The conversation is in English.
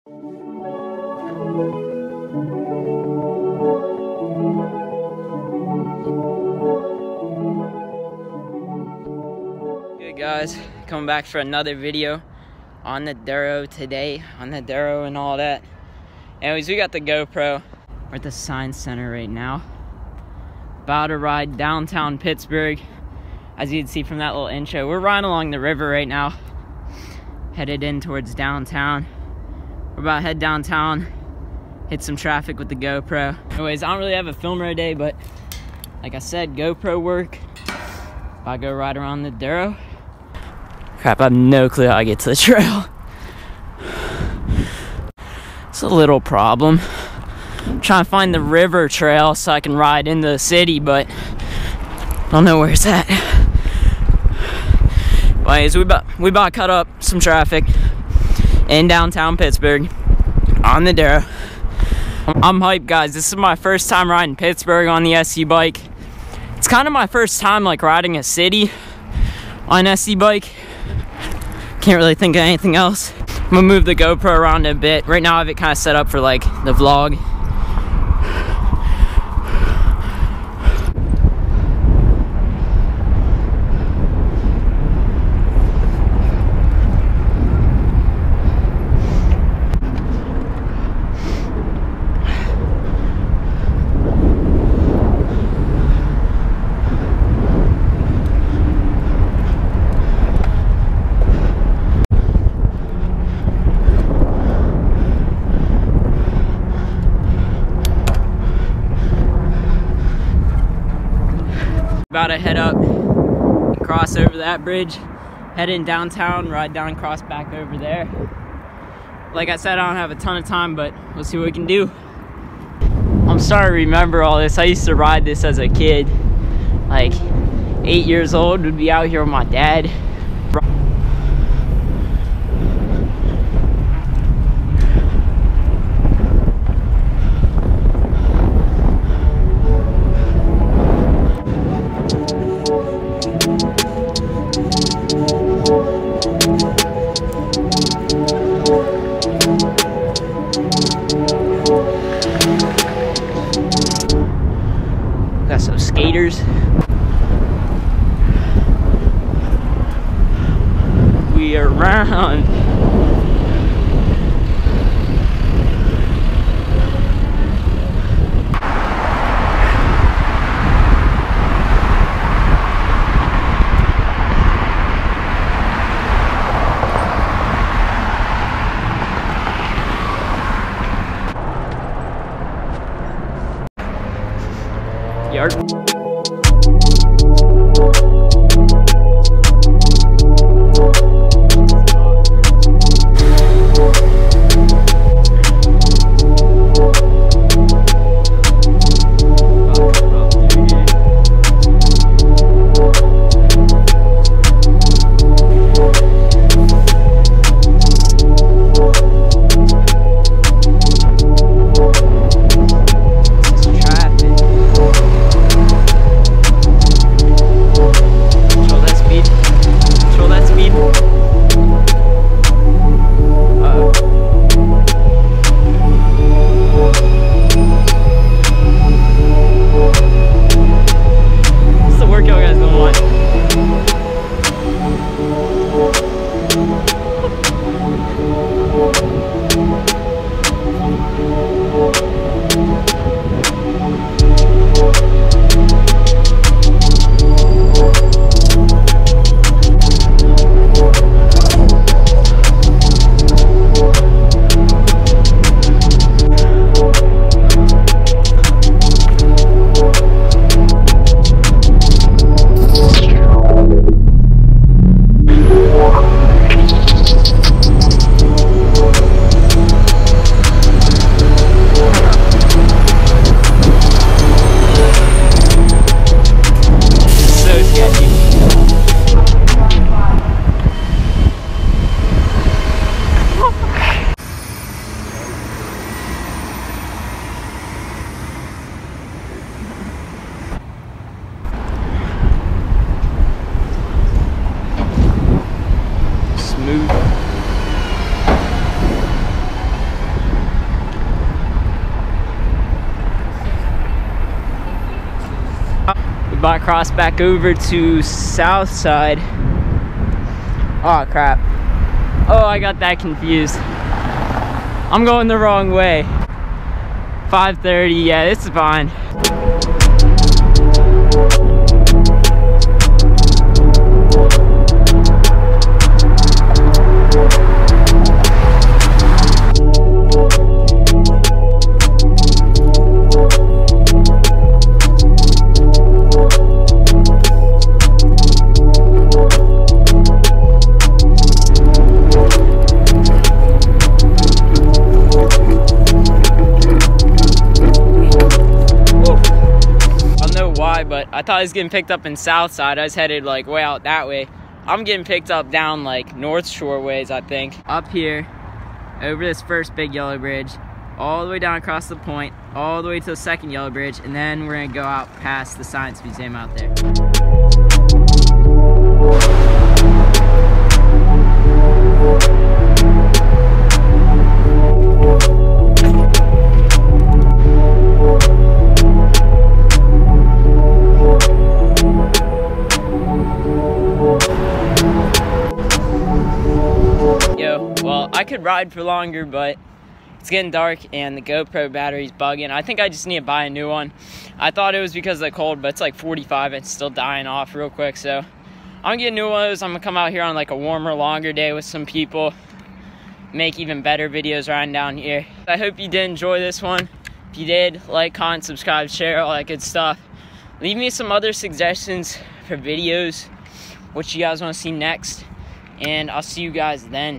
Good guys, coming back for another video on the Duro today, on the Duro and all that. Anyways, we got the GoPro. We're at the Science Center right now. About to ride downtown Pittsburgh. As you can see from that little intro, we're riding along the river right now, headed in towards downtown. We're about to head downtown, hit some traffic with the GoPro. Anyways, I don't really have a filmer today, but like I said, GoPro work. About to go ride around the Duro. Crap, I have no clue how I get to the trail. It's a little problem. I'm trying to find the river trail so I can ride into the city, but I don't know where it's at. But anyways, we about to cut up some traffic in downtown Pittsburgh on the Duro. I'm hyped, guys. This is my first time riding Pittsburgh on the SC bike. It's kind of my first time like riding a city on an SC bike. Can't really think of anything else. I'm gonna move the GoPro around a bit. Right now I have it kind of set up for like the vlog. About to head up and cross over that bridge, head in downtown, ride down, cross back over there. Like I said, I don't have a ton of time, but we'll see what we can do. I'm starting to remember all this. I used to ride this as a kid, like 8 years old, would be out here with my dad. Got some skaters. We are around. Yard. about to cross back over to south side. Oh crap. Oh, I got that confused. I'm going the wrong way. 5:30, yeah, this is fine. But I thought I was getting picked up in south side. I was headed like way out that way. I'm getting picked up down like North Shore ways, I think. Up here, over this first big yellow bridge, all the way down across the point, all the way to the second yellow bridge, and then we're gonna go out past the Science Museum out there. Well, I could ride for longer, but it's getting dark and the GoPro battery's bugging. I think I just need to buy a new one. I thought it was because of the cold, but it's like 45 and it's still dying off real quick. So I'm gonna get a new one of those. I'm gonna come out here on like a warmer, longer day with some people, make even better videos riding down here. I hope you did enjoy this one. If you did, like, comment, subscribe, share, all that good stuff. Leave me some other suggestions for videos, what you guys want to see next, and I'll see you guys then.